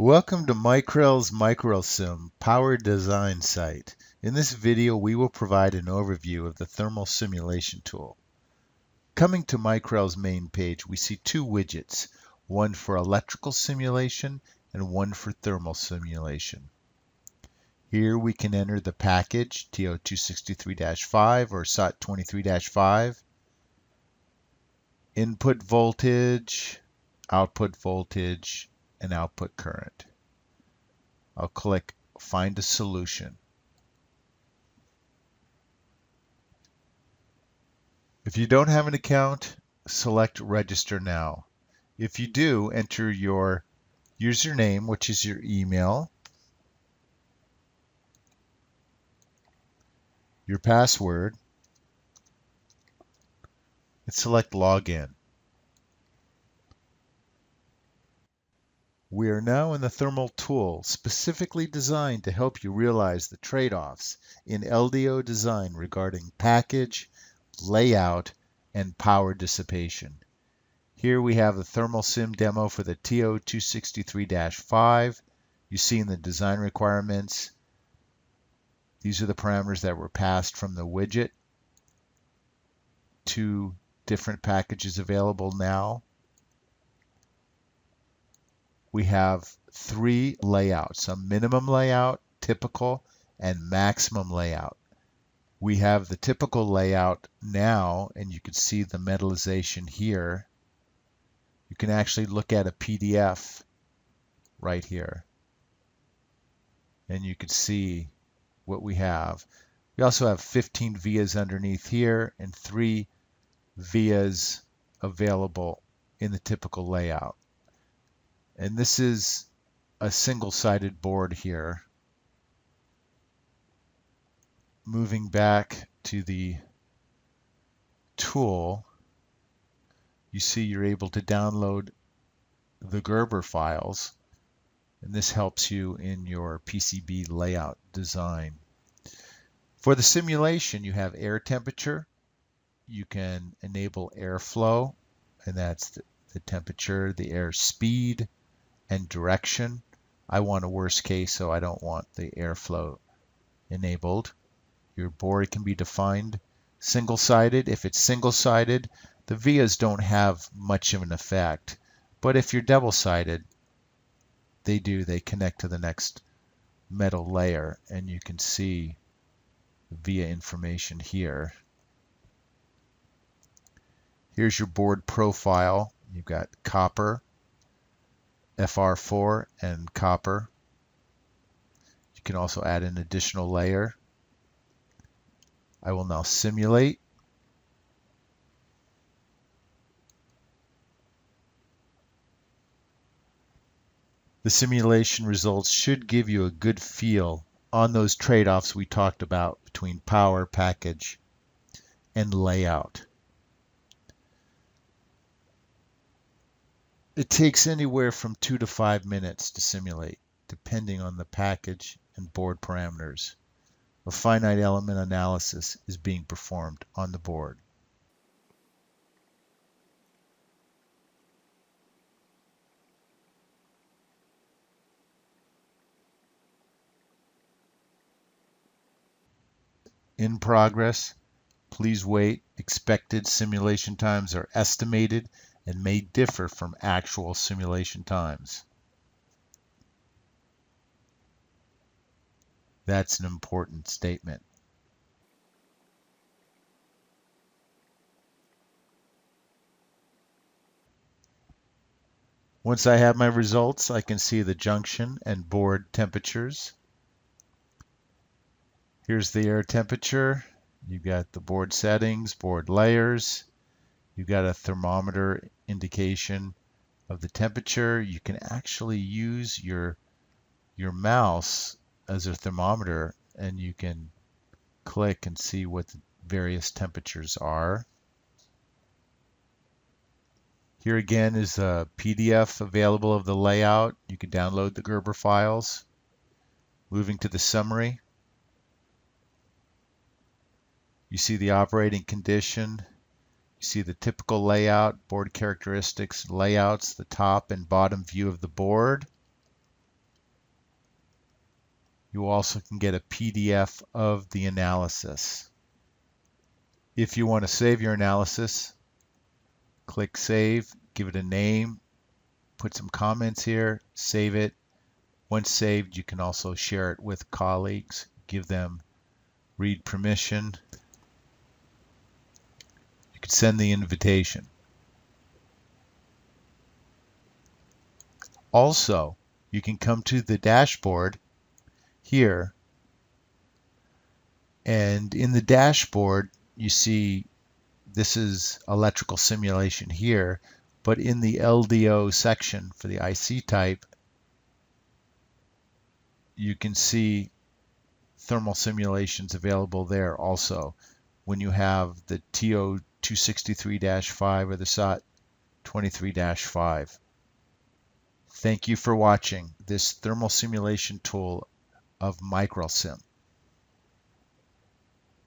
Welcome to Micrel's MicrelSIM Power Design site. In this video, we will provide an overview of the thermal simulation tool. Coming to Micrel's main page, we see two widgets, one for electrical simulation and one for thermal simulation. Here we can enter the package TO263-5 or SOT23-5, input voltage, output voltage, and output current. I'll click Find a Solution. If you don't have an account, select Register Now. If you do, enter your username, which is your email, your password, and select Login. We are now in the thermal tool, specifically designed to help you realize the trade-offs in LDO design regarding package, layout, and power dissipation. Here we have the thermal sim demo for the TO263-5. You see in the design requirements, these are the parameters that were passed from the widget. Two different packages available now. We have three layouts, a minimum layout, typical, and maximum layout. We have the typical layout now, and you can see the metallization here. You can actually look at a PDF right here, and you can see what we have. We also have 15 vias underneath here and 3 vias available in the typical layout. And this is a single-sided board here. Moving back to the tool, you see you're able to download the Gerber files, and this helps you in your PCB layout design. For the simulation, you have air temperature. You can enable airflow, and that's the temperature, the air speed, and direction. I want a worst case, so I don't want the airflow enabled. Your board can be defined single-sided. If it's single-sided, the vias don't have much of an effect. But if you're double-sided, they do. They connect to the next metal layer, and you can see via information here. Here's your board profile. You've got copper, FR4, and copper. You can also add an additional layer. I will now simulate. The simulation results should give you a good feel on those trade-offs we talked about between power, package, and layout. It takes anywhere from 2 to 5 minutes to simulate, depending on the package and board parameters. A finite element analysis is being performed on the board. In progress. Please wait. Expected simulation times are estimated and may differ from actual simulation times. That's an important statement. Once I have my results, I can see the junction and board temperatures. Here's the air temperature. You've got the board settings, board layers. You've got a thermometer indication of the temperature. You can actually use your mouse as a thermometer, and you can click and see what the various temperatures are. Here again is a PDF available of the layout. You can download the Gerber files. Moving to the summary. You see the operating condition. You see the typical layout, board characteristics, layouts, the top and bottom view of the board. You also can get a PDF of the analysis. If you want to save your analysis, click Save, give it a name, put some comments here, save it. Once saved, you can also share it with colleagues, give them read permission. You can send the invitation. Also, you can come to the dashboard here, and in the dashboard, you see this is electrical simulation here, but in the LDO section for the IC type, you can see thermal simulations available there also when you have the TO263-5 or the SOT 23-5. Thank you for watching this thermal simulation tool of MicrelSIM.